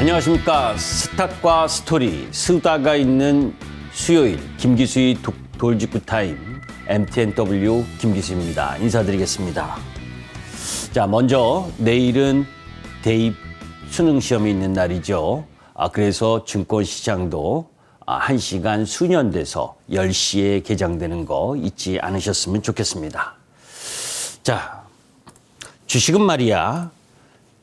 안녕하십니까. 스탁과 스토리, 수다가 있는 수요일 김기수의 돌직구 타임 MTNW 김기수입니다. 인사드리겠습니다. 자, 먼저 내일은 대입 수능 시험이 있는 날이죠. 그래서 증권시장도 1시간 수년돼서 10시에 개장되는 거 잊지 않으셨으면 좋겠습니다. 자, 주식은 말이야.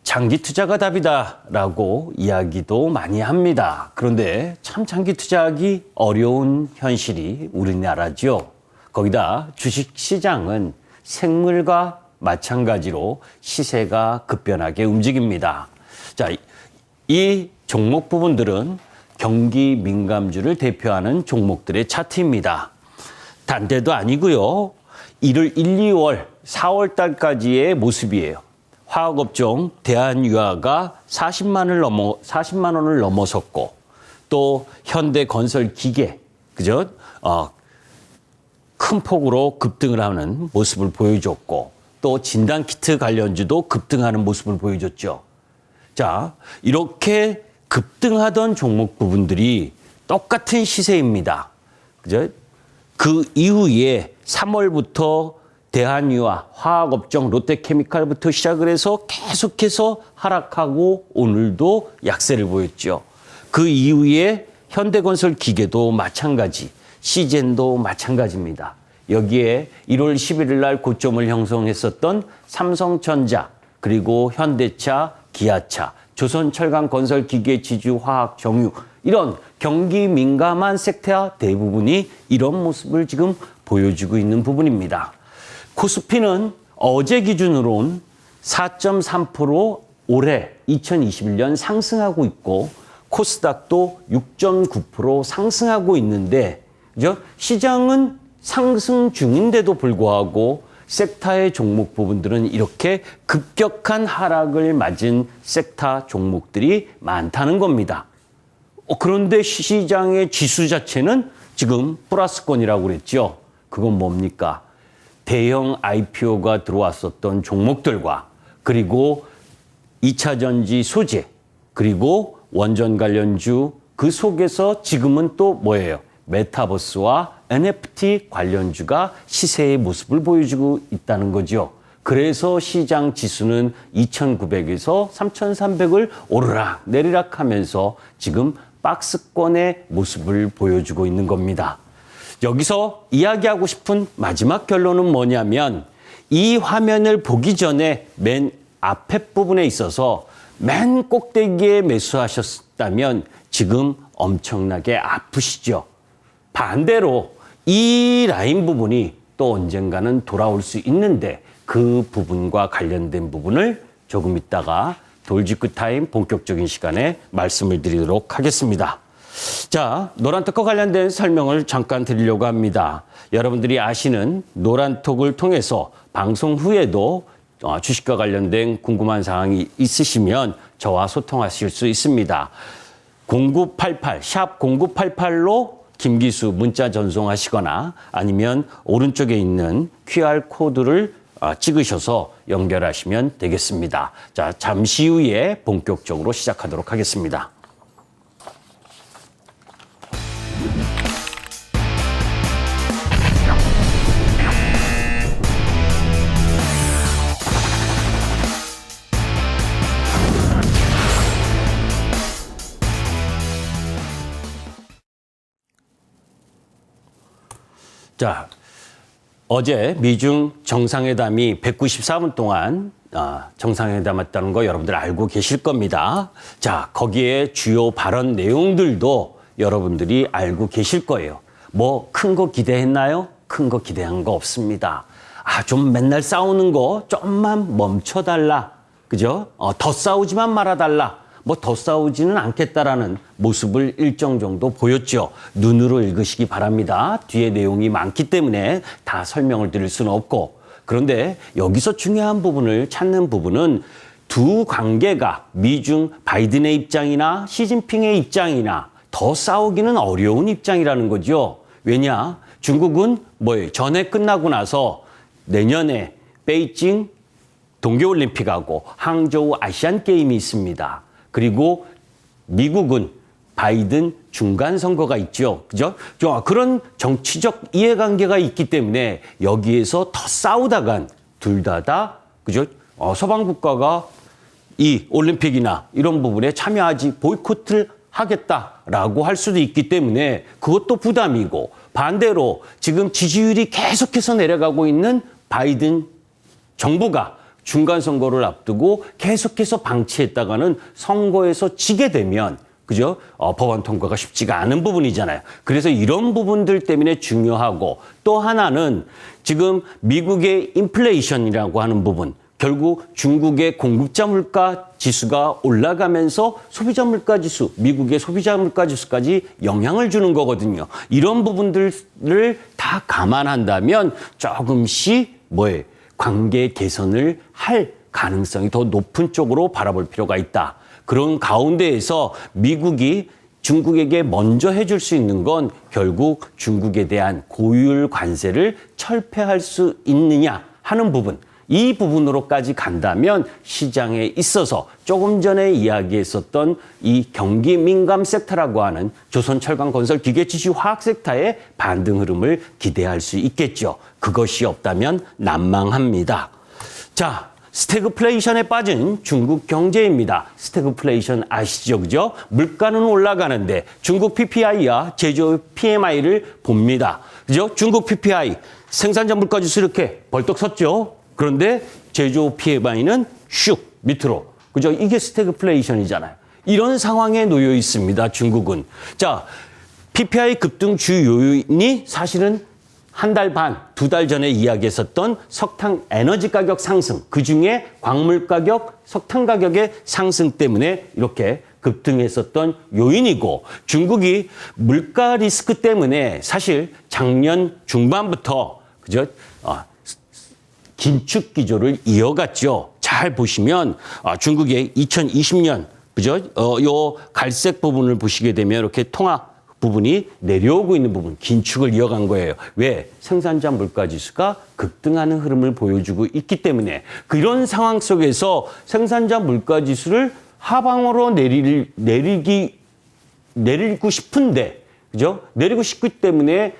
장기 투자가 답이다라고 이야기도 많이 합니다. 그런데 참 장기 투자하기 어려운 현실이 우리나라죠. 거기다 주식 시장은 생물과 마찬가지로 시세가 급변하게 움직입니다. 자, 이 종목 부분들은 경기 민감주를 대표하는 종목들의 차트입니다. 단데도 아니고요. 1월 1, 2월, 4월 달까지의 모습이에요. 화학업종 대한유화가 40만 원을 넘어섰고, 또 현대건설기계, 그죠? 큰 폭으로 급등을 하는 모습을 보여줬고, 또 진단키트 관련주도 급등하는 모습을 보여줬죠. 자, 이렇게 급등하던 종목 부분들이 똑같은 시세입니다. 그죠? 그 이후에 3월부터 대한유화, 화학업종, 롯데케미칼부터 시작을 해서 계속해서 하락하고 오늘도 약세를 보였죠. 그 이후에 현대건설 기계도 마찬가지, 시젠도 마찬가지입니다. 여기에 1월 11일 날 고점을 형성했었던 삼성전자, 그리고 현대차, 기아차, 조선철강건설기계, 지주화학정유, 이런 경기 민감한 섹터 대부분이 이런 모습을 지금 보여주고 있는 부분입니다. 코스피는 어제 기준으로는 4.3% 올해 2021년 상승하고 있고, 코스닥도 6.9% 상승하고 있는데, 그죠? 시장은 상승 중인데도 불구하고 섹터의 종목 부분들은 이렇게 급격한 하락을 맞은 섹터 종목들이 많다는 겁니다. 그런데 시장의 지수 자체는 지금 플러스권이라고 그랬죠. 그건 뭡니까? 대형 IPO가 들어왔었던 종목들과, 그리고 2차 전지 소재, 그리고 원전 관련주, 그 속에서 지금은 또 뭐예요? 메타버스와 NFT 관련주가 시세의 모습을 보여주고 있다는 거죠. 그래서 시장 지수는 2,900에서 3,300을 오르락 내리락 하면서 지금 박스권의 모습을 보여주고 있는 겁니다. 여기서 이야기하고 싶은 마지막 결론은 뭐냐면, 이 화면을 보기 전에 맨 앞에 부분에 있어서 맨 꼭대기에 매수하셨다면 지금 엄청나게 아프시죠. 반대로 이 라인 부분이 또 언젠가는 돌아올 수 있는데, 그 부분과 관련된 부분을 조금 있다가 돌직구 타임 본격적인 시간에 말씀을 드리도록 하겠습니다. 자, 노란톡과 관련된 설명을 잠깐 드리려고 합니다. 여러분들이 아시는 노란톡을 통해서 방송 후에도 주식과 관련된 궁금한 사항이 있으시면 저와 소통하실 수 있습니다. 0988, 샵 0988로 김기수 문자 전송하시거나, 아니면 오른쪽에 있는 QR코드를 찍으셔서 연결하시면 되겠습니다. 자, 잠시 후에 본격적으로 시작하도록 하겠습니다. 자, 어제 미중 정상회담이 194분 동안 정상회담했다는 거 여러분들 알고 계실 겁니다. 자, 거기에 주요 발언 내용들도 여러분들이 알고 계실 거예요. 뭐 큰 거 기대했나요? 큰 거 기대한 거 없습니다. 좀 맨날 싸우는 거 좀만 멈춰달라. 그죠? 더 싸우지만 말아달라. 뭐 더 싸우지는 않겠다라는 모습을 일정 정도 보였죠. 눈으로 읽으시기 바랍니다. 뒤에 내용이 많기 때문에 다 설명을 드릴 수는 없고. 그런데 여기서 중요한 부분을 찾는 부분은, 두 관계가 미중 바이든의 입장이나 시진핑의 입장이나 더 싸우기는 어려운 입장이라는 거죠. 왜냐? 중국은 뭐예요? 전에 끝나고 나서 내년에 베이징 동계올림픽하고 항저우 아시안게임이 있습니다. 그리고 미국은 바이든 중간 선거가 있죠. 그죠? 그런 정치적 이해관계가 있기 때문에 여기에서 더 싸우다간 둘 다 그죠? 서방 국가가 이 올림픽이나 이런 부분에 참여하지 보이콧을 하겠다라고 할 수도 있기 때문에 그것도 부담이고, 반대로 지금 지지율이 계속해서 내려가고 있는 바이든 정부가 중간 선거를 앞두고 계속해서 방치했다가는 선거에서 지게 되면 그죠? 법안 통과가 쉽지가 않은 부분이잖아요. 그래서 이런 부분들 때문에 중요하고, 또 하나는 지금 미국의 인플레이션이라고 하는 부분, 결국 중국의 공급자 물가 지수가 올라가면서 소비자 물가 지수, 미국의 소비자 물가 지수까지 영향을 주는 거거든요. 이런 부분들을 다 감안한다면 조금씩 관계 개선을 할 가능성이 더 높은 쪽으로 바라볼 필요가 있다. 그런 가운데에서 미국이 중국에게 먼저 해줄 수 있는 건 결국 중국에 대한 고율 관세를 철폐할 수 있느냐 하는 부분. 이 부분으로까지 간다면 시장에 있어서 조금 전에 이야기했었던 이 경기 민감 섹터라고 하는 조선철강건설 기계지주 화학 섹터의 반등 흐름을 기대할 수 있겠죠. 그것이 없다면 난망합니다. 자, 스태그플레이션에 빠진 중국 경제입니다. 스태그플레이션 아시죠? 그죠? 물가는 올라가는데 중국 PPI와 제조업 PMI를 봅니다. 그죠? 중국 PPI 생산자 물가지수 이렇게 벌떡 섰죠. 그런데 제조업 PMI는 슉 밑으로. 그죠? 이게 스태그플레이션이잖아요. 이런 상황에 놓여 있습니다. 중국은. 자, PPI 급등 주 요인이 사실은 한 달 반, 두 달 전에 이야기했었던 석탄 에너지 가격 상승, 그중에 광물 가격, 석탄 가격의 상승 때문에 이렇게 급등했었던 요인이고, 중국이 물가 리스크 때문에 사실 작년 중반부터 그죠? 긴축 기조를 이어갔죠. 잘 보시면 중국의 2020년 그죠? 요 갈색 부분을 보시게 되면 이렇게 통화 부분이 내려오고 있는 부분, 긴축을 이어간 거예요. 왜? 생산자 물가 지수가 급등하는 흐름을 보여주고 있기 때문에. 그런 상황 속에서 생산자 물가 지수를 하방으로 내리고 싶은데, 그죠? 내리고 싶기 때문에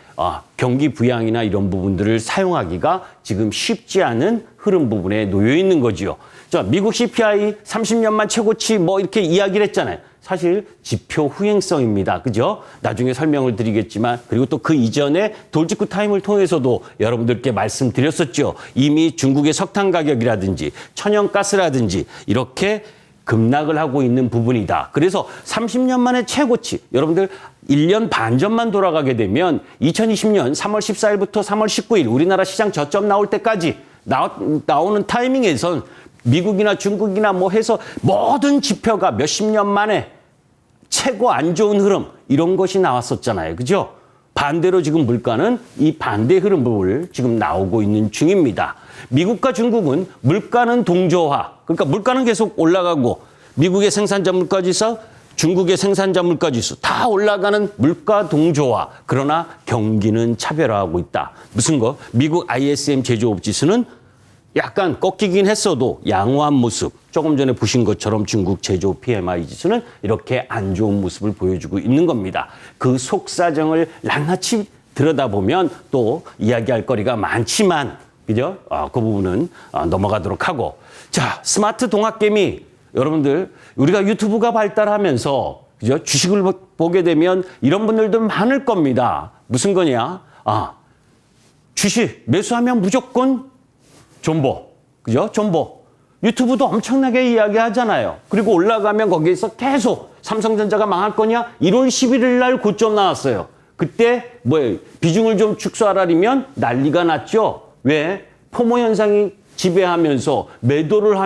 경기 부양이나 이런 부분들을 사용하기가 지금 쉽지 않은 흐름 부분에 놓여 있는 거지요. 자, 미국 CPI 30년만 최고치 이렇게 이야기를 했잖아요. 사실 지표 후행성입니다. 그죠? 나중에 설명을 드리겠지만, 그리고 또 그 이전에 돌직구 타임을 통해서도 여러분들께 말씀드렸었죠. 이미 중국의 석탄 가격이라든지 천연가스라든지 이렇게 급락을 하고 있는 부분이다. 그래서 30년 만에 최고치, 여러분들 1년 반 전만 돌아가게 되면 2020년 3월 14일부터 3월 19일 우리나라 시장 저점 나올 때까지 나오는 타이밍에선 미국이나 중국이나 해서 모든 지표가 몇십 년 만에 최고 안 좋은 흐름, 이런 것이 나왔었잖아요. 그죠? 반대로 지금 물가는 이 반대 흐름을 지금 나오고 있는 중입니다. 미국과 중국은 물가는 동조화, 그러니까 물가는 계속 올라가고 미국의 생산자 물가지수, 중국의 생산자 물가지수 다 올라가는 물가 동조화. 그러나 경기는 차별화하고 있다. 무슨 거? 미국 ISM 제조업 지수는 약간 꺾이긴 했어도 양호한 모습. 조금 전에 보신 것처럼 중국 제조업 PMI 지수는 이렇게 안 좋은 모습을 보여주고 있는 겁니다. 그 속사정을 낱낱이 들여다보면 또 이야기할 거리가 많지만, 그죠? 그 부분은 넘어가도록 하고. 자, 스마트 동학개미. 여러분들, 우리가 유튜브가 발달하면서, 그죠? 주식을 보게 되면 이런 분들도 많을 겁니다. 무슨 거냐? 주식 매수하면 무조건 존버. 그죠? 존버. 유튜브도 엄청나게 이야기하잖아요. 그리고 올라가면 거기에서 계속 삼성전자가 망할 거냐? 1월 11일 날 고점 나왔어요. 그때 비중을 좀 축소하라면 난리가 났죠. 왜? 포모 현상이 지배하면서 매도를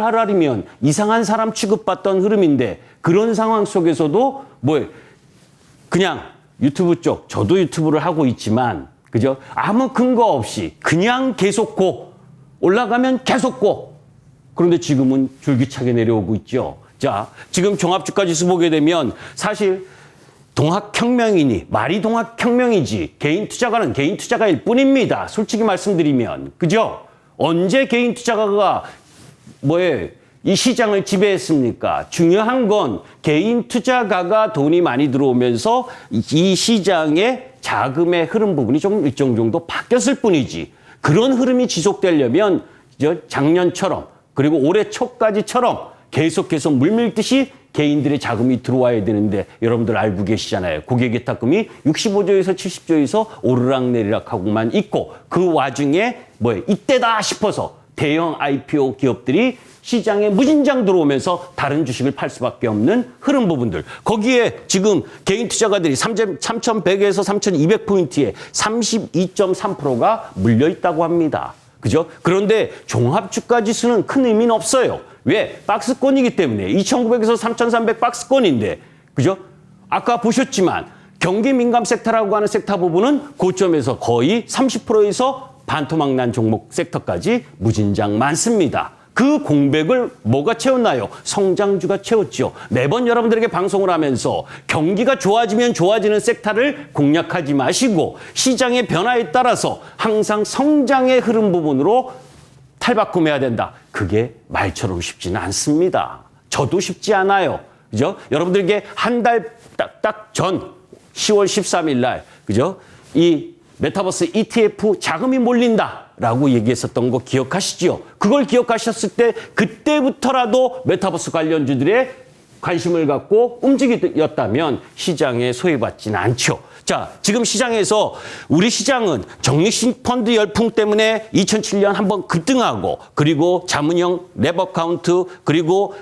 하라면 이상한 사람 취급받던 흐름인데, 그런 상황 속에서도 그냥 유튜브 쪽, 저도 유튜브를 하고 있지만, 그죠? 아무 근거 없이 그냥 계속 올라가면 계속 그런데 지금은 줄기차게 내려오고 있죠. 자, 지금 종합주가지수 보게 되면 사실 동학혁명이니 말이 동학혁명이지 개인 투자가는 개인 투자가일 뿐입니다. 솔직히 말씀드리면. 그죠? 언제 개인 투자가가 이 시장을 지배했습니까? 중요한 건 개인 투자가가 돈이 많이 들어오면서 이 시장의 자금의 흐름 부분이 좀 일정 정도 바뀌었을 뿐이지. 그런 흐름이 지속되려면 작년처럼 그리고 올해 초까지처럼 계속해서 물밀듯이 개인들의 자금이 들어와야 되는데 여러분들 알고 계시잖아요. 고객예탁금이 65조에서 70조에서 오르락내리락하고만 있고 그 와중에 이때다 싶어서 대형 IPO 기업들이 시장에 무진장 들어오면서 다른 주식을 팔 수밖에 없는 흐름 부분들. 거기에 지금 개인 투자가들이 3,100에서 3,200포인트에 32.3%가 물려 있다고 합니다. 그죠? 그런데 종합주가 지수는 큰 의미는 없어요. 왜? 박스권이기 때문에 2,900에서 3,300 박스권인데, 그죠? 아까 보셨지만 경기 민감 섹터라고 하는 섹터 부분은 고점에서 거의 30%에서 반토막 난 종목 섹터까지 무진장 많습니다. 그 공백을 뭐가 채웠나요? 성장주가 채웠죠. 매번 여러분들에게 방송을 하면서 경기가 좋아지면 좋아지는 섹터를 공략하지 마시고 시장의 변화에 따라서 항상 성장의 흐름 부분으로 탈바꿈해야 된다. 그게 말처럼 쉽지는 않습니다. 저도 쉽지 않아요. 그죠? 여러분들에게 한 달 딱 전 10월 13일 날, 그죠? 이 메타버스 ETF 자금이 몰린다라고 얘기했었던 거 기억하시죠? 그걸 기억하셨을 때 그때부터라도 메타버스 관련주들의 관심을 갖고 움직였다면 시장에 소외받지는 않죠. 자, 지금 시장에서 우리 시장은 적립식 펀드 열풍 때문에 2007년 한번 급등하고 그리고 자문형 랩어카운트 그리고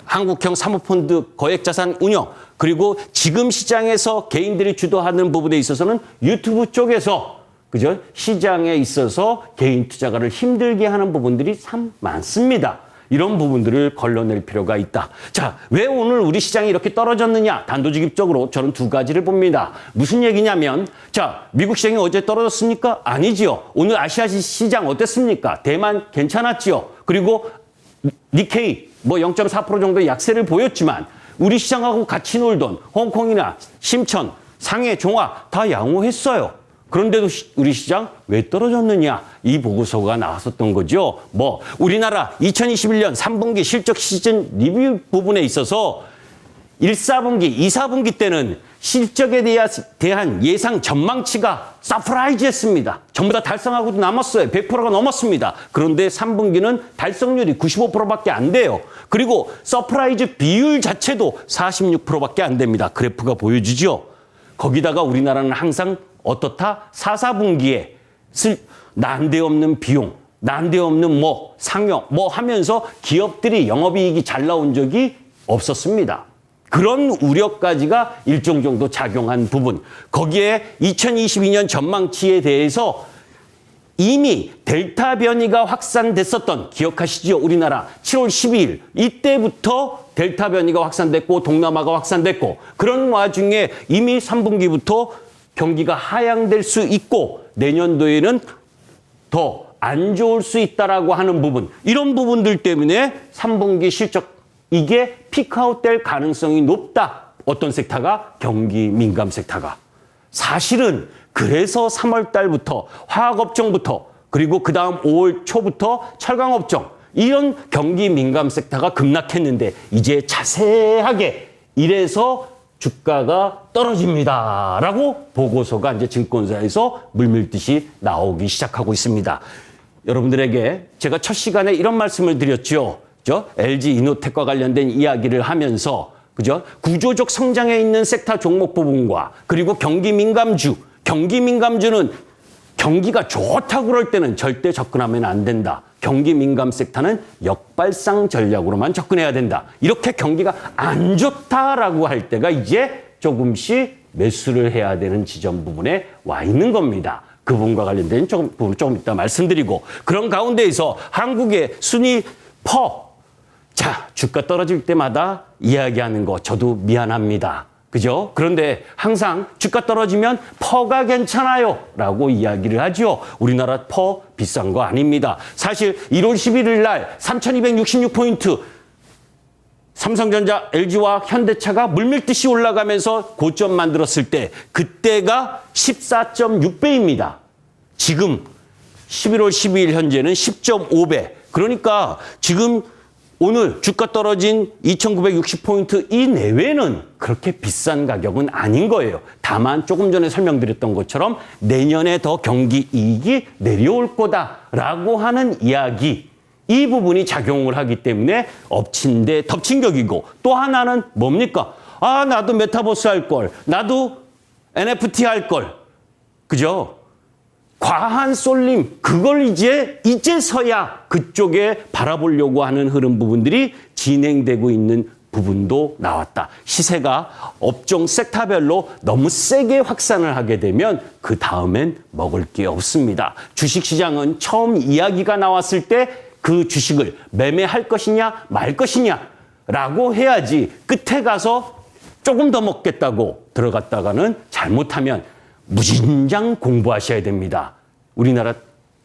한국형 사모펀드 거액자산 운영 그리고 지금 시장에서 개인들이 주도하는 부분에 있어서는 유튜브 쪽에서 그죠? 시장에 있어서 개인 투자가를 힘들게 하는 부분들이 참 많습니다. 이런 부분들을 걸러낼 필요가 있다. 자, 왜 오늘 우리 시장이 이렇게 떨어졌느냐? 단도직입적으로 저는 두 가지를 봅니다. 무슨 얘기냐면, 자, 미국 시장이 어제 떨어졌습니까? 아니지요. 오늘 아시아 시장 어땠습니까? 대만 괜찮았지요. 그리고 니케이 0.4% 정도의 약세를 보였지만 우리 시장하고 같이 놀던 홍콩이나 심천, 상해, 종화 다 양호했어요. 그런데도 우리 시장 왜 떨어졌느냐? 이 보고서가 나왔었던 거죠. 우리나라 2021년 3분기 실적 시즌 리뷰 부분에 있어서 1, 4분기, 2, 4분기 때는 실적에 대한 예상 전망치가 서프라이즈했습니다. 전부 다 달성하고도 남았어요. 100%가 넘었습니다. 그런데 3분기는 달성률이 95%밖에 안 돼요. 그리고 서프라이즈 비율 자체도 46%밖에 안 됩니다. 그래프가 보여주죠. 거기다가 우리나라는 항상 어떻다? 4, 4분기에 난데없는 비용, 난데없는 상여 하면서 기업들이 영업이익이 잘 나온 적이 없었습니다. 그런 우려까지가 일정 정도 작용한 부분. 거기에 2022년 전망치에 대해서 이미 델타 변이가 확산됐었던, 기억하시죠? 우리나라 7월 12일 이때부터 델타 변이가 확산됐고 동남아가 확산됐고 그런 와중에 이미 3분기부터 경기가 하향될 수 있고 내년도에는 더 안 좋을 수 있다라고 하는 부분, 이런 부분들 때문에 3분기 실적 이게 피크아웃 될 가능성이 높다. 어떤 섹터가? 경기 민감 섹터가. 사실은 그래서 3월 달부터 화학업종부터 그리고 그 다음 5월 초부터 철강업종 이런 경기 민감 섹터가 급락했는데 이제 자세하게 이래서 주가가 떨어집니다. 라고 보고서가 이제 증권사에서 물밀듯이 나오기 시작하고 있습니다. 여러분들에게 제가 첫 시간에 이런 말씀을 드렸죠. LG 이노텍과 관련된 이야기를 하면서 그죠? 구조적 성장에 있는 섹터 종목 부분과 그리고 경기 민감주는 경기가 좋다고 그럴 때는 절대 접근하면 안 된다. 경기 민감 섹터는 역발상 전략으로만 접근해야 된다. 이렇게 경기가 안 좋다라고 할 때가 이제 조금씩 매수를 해야 되는 지점 부분에 와 있는 겁니다. 그 부분과 관련된 부분 조금 이따 말씀드리고 그런 가운데에서 한국의 순위 자, 주가 떨어질 때마다 이야기하는 거 저도 미안합니다. 그죠? 그런데 항상 주가 떨어지면 퍼가 괜찮아요 라고 이야기를 하죠. 우리나라 퍼 비싼 거 아닙니다. 사실 1월 11일 날 3266포인트 삼성전자, LG와 현대차가 물밀듯이 올라가면서 고점 만들었을 때 그때가 14.6배입니다. 지금 11월 12일 현재는 10.5배. 그러니까 지금 오늘 주가 떨어진 2,960포인트 이 내외는 그렇게 비싼 가격은 아닌 거예요. 다만 조금 전에 설명드렸던 것처럼 내년에 더 경기 이익이 내려올 거다라고 하는 이야기, 이 부분이 작용을 하기 때문에 엎친 데 덮친 격이고, 또 하나는 뭡니까? 아, 나도 메타버스 할 걸, 나도 NFT 할 걸, 그죠? 과한 쏠림, 그걸 이제서야 그쪽에 바라보려고 하는 흐름 부분들이 진행되고 있는 부분도 나왔다. 시세가 업종 섹터별로 너무 세게 확산을 하게 되면 그 다음엔 먹을 게 없습니다. 주식시장은 처음 이야기가 나왔을 때 그 주식을 매매할 것이냐 말 것이냐라고 해야지, 끝에 가서 조금 더 먹겠다고 들어갔다가는 잘못하면 무진장 공부하셔야 됩니다. 우리나라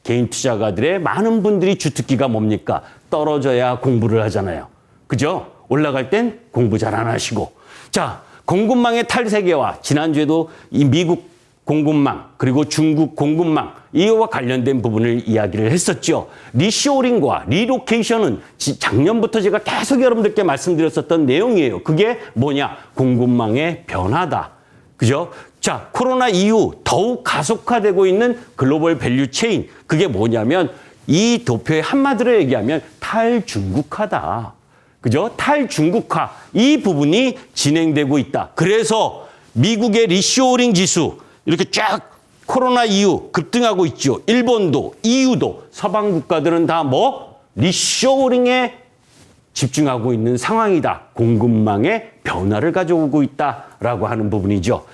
개인 투자가들의 많은 분들이 주특기가 뭡니까? 떨어져야 공부를 하잖아요. 그죠? 올라갈 땐 공부 잘 안 하시고. 자, 공급망의 탈세계와 지난주에도 이 미국 공급망 그리고 중국 공급망 이와 관련된 부분을 이야기를 했었죠. 리쇼링과 리로케이션은 작년부터 제가 계속 여러분들께 말씀드렸었던 내용이에요. 그게 뭐냐? 공급망의 변화다. 그죠? 자, 코로나 이후 더욱 가속화되고 있는 글로벌 밸류 체인. 그게 뭐냐면 이 도표의 한마디로 얘기하면 탈중국화다. 그죠? 탈중국화. 이 부분이 진행되고 있다. 그래서 미국의 리쇼링 지수 이렇게 쫙 코로나 이후 급등하고 있죠. 일본도, EU도, 서방 국가들은 다 리쇼링에 집중하고 있는 상황이다. 공급망의 변화를 가져오고 있다라고 하는 부분이죠.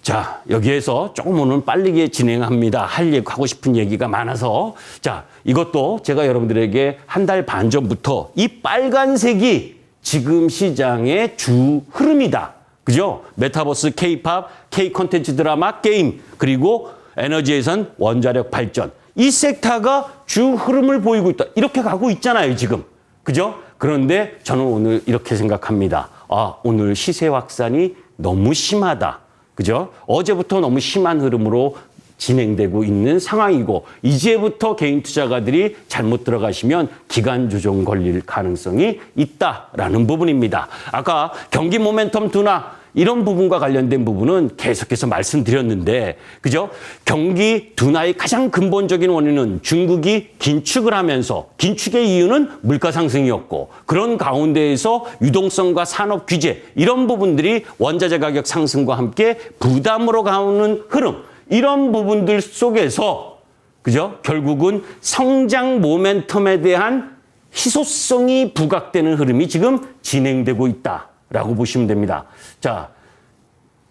자, 여기에서 조금 오늘 빠르게 진행합니다. 하고 싶은 얘기가 많아서. 자, 이것도 제가 여러분들에게 한 달 반 전부터 이 빨간색이 지금 시장의 주 흐름이다. 그죠? 메타버스, K-팝, K-콘텐츠 드라마, 게임, 그리고 에너지에선 원자력 발전. 이 섹터가 주 흐름을 보이고 있다. 이렇게 가고 있잖아요, 지금. 그죠? 그런데 저는 오늘 이렇게 생각합니다. 아, 오늘 시세 확산이 너무 심하다. 그죠? 어제부터 너무 심한 흐름으로 진행되고 있는 상황이고, 이제부터 개인 투자가들이 잘못 들어가시면 기간 조정 걸릴 가능성이 있다라는 부분입니다. 아까 경기 모멘텀 둔화 이런 부분과 관련된 부분은 계속해서 말씀드렸는데, 그죠? 경기 둔화의 가장 근본적인 원인은 중국이 긴축을 하면서, 긴축의 이유는 물가 상승이었고, 그런 가운데에서 유동성과 산업 규제 이런 부분들이 원자재 가격 상승과 함께 부담으로 가오는 흐름, 이런 부분들 속에서, 그죠? 결국은 성장 모멘텀에 대한 희소성이 부각되는 흐름이 지금 진행되고 있다라고 보시면 됩니다. 자,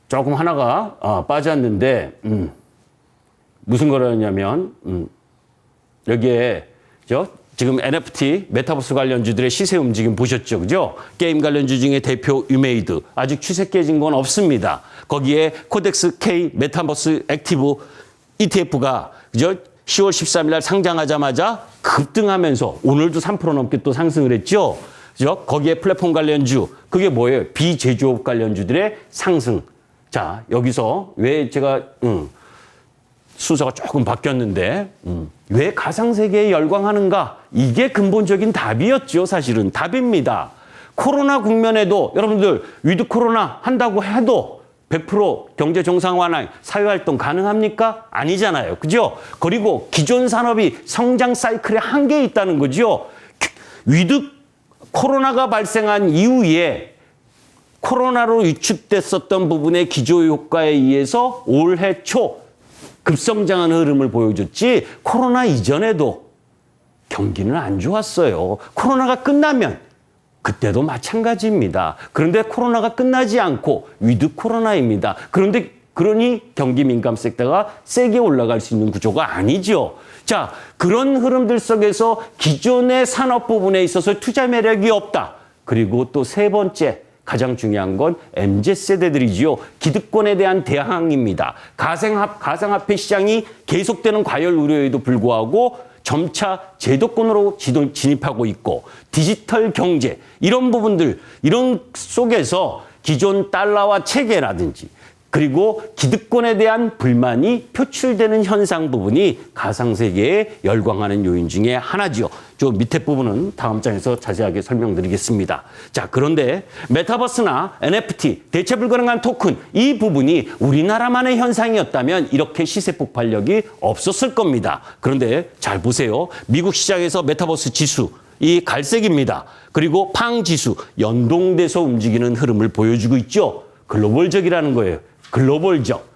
조금 하나가 빠졌는데, 무슨 거라냐면, 여기에, 지금 NFT, 메타버스 관련주들의 시세 움직임 보셨죠? 그죠? 게임 관련주 중에 대표 유메이드. 아직 추세 깨진 건 없습니다. 거기에 코덱스 K 메타버스 액티브 ETF가, 그죠? 10월 13일 날 상장하자마자 급등하면서 오늘도 3% 넘게 또 상승을 했죠? 그죠? 거기에 플랫폼 관련주. 그게 뭐예요? 비제조업 관련주들의 상승. 자, 여기서 왜 제가, 순서가 조금 바뀌었는데, 왜 가상세계에 열광하는가? 이게 근본적인 답이었죠, 사실은. 답입니다. 코로나 국면에도 여러분들 위드 코로나 한다고 해도 100% 경제 정상 완화, 사회활동 가능합니까? 아니잖아요. 그죠? 그리고 기존 산업이 성장 사이클에 한계에 있다는 거죠. 위드 코로나가 발생한 이후에 코로나로 위축됐었던 부분의 기저효과에 의해서 올해 초 급성장하는 흐름을 보여줬지, 코로나 이전에도 경기는 안 좋았어요. 코로나가 끝나면 그때도 마찬가지입니다. 그런데 코로나가 끝나지 않고 위드 코로나입니다. 그러니 경기 민감 섹터가 세게 올라갈 수 있는 구조가 아니죠. 자, 그런 흐름들 속에서 기존의 산업 부분에 있어서 투자 매력이 없다. 그리고 또 세 번째, 가장 중요한 건 MZ세대들이지요. 기득권에 대한 대항입니다. 가상화폐 시장이 계속되는 과열 우려에도 불구하고 점차 제도권으로 진입하고 있고, 디지털 경제 이런 부분들, 이런 속에서 기존 달러화 체계라든지 그리고 기득권에 대한 불만이 표출되는 현상 부분이 가상세계에 열광하는 요인 중에 하나지요. 저 밑에 부분은 다음 장에서 자세하게 설명드리겠습니다. 자, 그런데 메타버스나 NFT, 대체 불가능한 토큰, 이 부분이 우리나라만의 현상이었다면 이렇게 시세 폭발력이 없었을 겁니다. 그런데 잘 보세요. 미국 시장에서 메타버스 지수, 이 갈색입니다. 그리고 팡 지수, 연동돼서 움직이는 흐름을 보여주고 있죠. 글로벌적이라는 거예요. 글로벌적.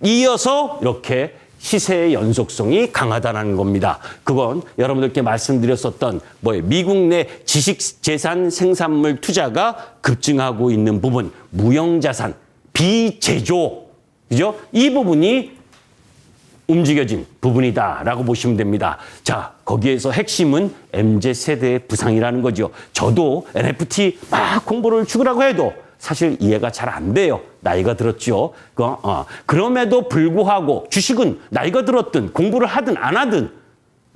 이어서 이렇게 시세의 연속성이 강하다는 겁니다. 그건 여러분들께 말씀드렸었던 미국 내 지식재산 생산물 투자가 급증하고 있는 부분, 무형자산, 비제조, 그죠? 이 부분이 움직여진 부분이다라고 보시면 됩니다. 자, 거기에서 핵심은 MZ세대의 부상이라는 거죠. 저도 NFT 막 공부를 죽으라고 해도 사실 이해가 잘 안 돼요. 나이가 들었죠. 그럼에도 불구하고 주식은 나이가 들었든 공부를 하든 안 하든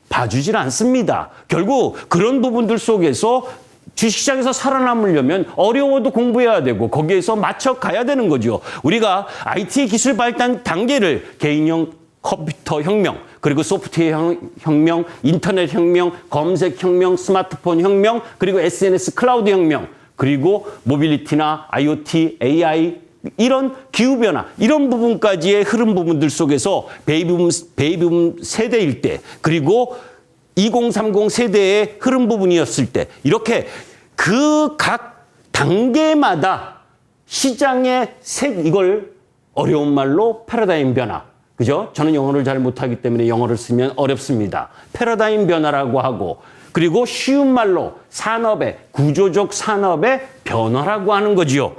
봐주질 않습니다. 결국 그런 부분들 속에서 주식시장에서 살아남으려면 어려워도 공부해야 되고 거기에서 맞춰 가야 되는 거죠. 우리가 IT 기술 발달 단계를 개인형 컴퓨터 혁명, 그리고 소프트웨어 혁명, 인터넷 혁명, 검색 혁명, 스마트폰 혁명, 그리고 SNS 클라우드 혁명, 그리고 모빌리티나 IoT, AI, 이런 기후변화, 이런 부분까지의 흐름 부분들 속에서 베이비붐 세대일 때, 그리고 2030 세대의 흐름 부분이었을 때, 이렇게 그 각 단계마다 시장의 이걸 어려운 말로 패러다임 변화, 그죠? 저는 영어를 잘 못하기 때문에 영어를 쓰면 어렵습니다. 패러다임 변화라고 하고, 그리고 쉬운 말로 산업의, 구조적 산업의 변화라고 하는 거지요.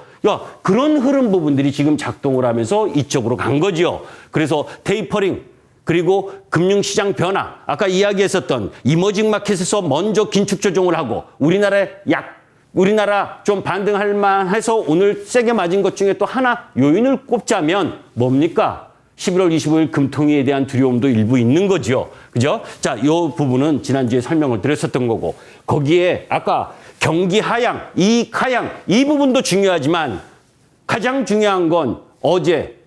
그런 흐름 부분들이 지금 작동을 하면서 이쪽으로 간 거지요. 그래서 테이퍼링, 그리고 금융시장 변화, 아까 이야기했었던 이머징 마켓에서 먼저 긴축 조정을 하고 우리나라 좀 반등할 만해서 오늘 세게 맞은 것 중에 또 하나 요인을 꼽자면 뭡니까? 11월 25일 금통위에 대한 두려움도 일부 있는 거죠. 그죠? 자, 이 부분은 지난주에 설명을 드렸었던 거고, 거기에 아까 경기 하향, 이익 하향, 이 부분도 중요하지만 가장 중요한 건 어제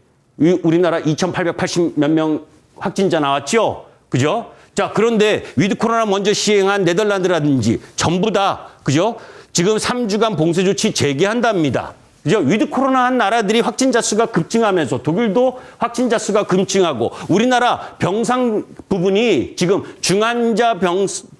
우리나라 2,880 몇 명 확진자 나왔죠? 그죠? 자, 그런데 위드 코로나 먼저 시행한 네덜란드라든지 전부 다, 그죠? 지금 3주간 봉쇄 조치 재개한답니다. 그죠? 위드 코로나 한 나라들이 확진자 수가 급증하면서 독일도 확진자 수가 급증하고 우리나라 병상 부분이 지금 중환자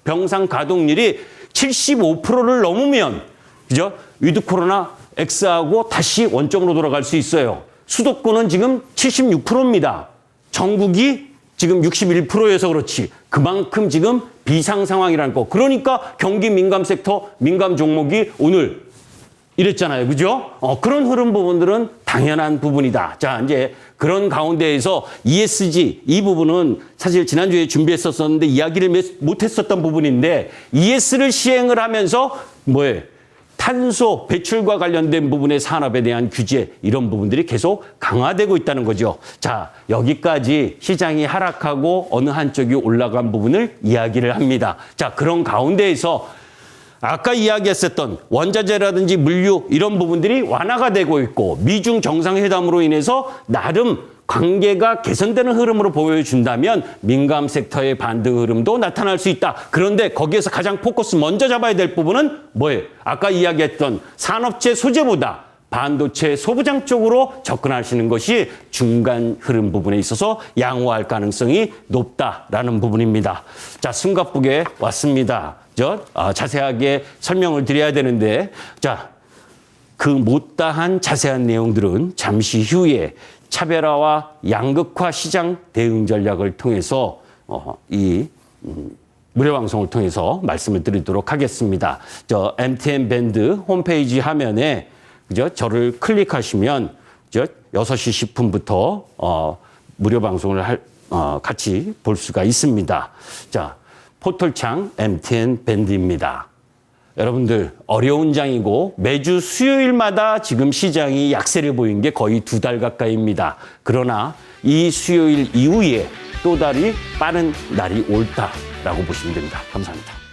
병상 가동률이 75%를 넘으면, 그죠? 위드 코로나 X하고 다시 원점으로 돌아갈 수 있어요. 수도권은 지금 76%입니다. 전국이 지금 61%여서 그렇지. 그만큼 지금 비상 상황이라는 거. 그러니까 경기 민감 섹터, 민감 종목이 오늘 이랬잖아요. 그죠? 그런 흐름 부분들은 당연한 부분이다. 자, 이제 그런 가운데에서 ESG, 이 부분은 사실 지난주에 준비했었는데 이야기를 못했었던 부분인데 ES를 시행을 하면서 탄소 배출과 관련된 부분의 산업에 대한 규제, 이런 부분들이 계속 강화되고 있다는 거죠. 자, 여기까지 시장이 하락하고 어느 한쪽이 올라간 부분을 이야기를 합니다. 자, 그런 가운데에서 아까 이야기했었던 원자재라든지 물류, 이런 부분들이 완화가 되고 있고 미중 정상회담으로 인해서 나름 관계가 개선되는 흐름으로 보여준다면 민감 섹터의 반등 흐름도 나타날 수 있다. 그런데 거기에서 가장 포커스 먼저 잡아야 될 부분은 뭐예요? 아까 이야기했던 산업재 소재보다 반도체 소부장 쪽으로 접근하시는 것이 중간 흐름 부분에 있어서 양호할 가능성이 높다라는 부분입니다. 자, 숨가쁘게 왔습니다. 자세하게 설명을 드려야 되는데, 자, 그 못다한 자세한 내용들은 잠시 후에 차별화와 양극화 시장 대응 전략을 통해서 무료 방송을 통해서 말씀을 드리도록 하겠습니다. MTN 밴드 홈페이지 화면에, 그죠? 저를 클릭하시면 6시 10분부터 무료 방송을 같이 볼 수가 있습니다. 자, 포털창 MTN 밴드입니다. 여러분들, 어려운 장이고 매주 수요일마다 지금 시장이 약세를 보인 게 거의 2달 가까이입니다. 그러나 이 수요일 이후에 또 다른 빠른 날이 옳다라고 보시면 됩니다. 감사합니다.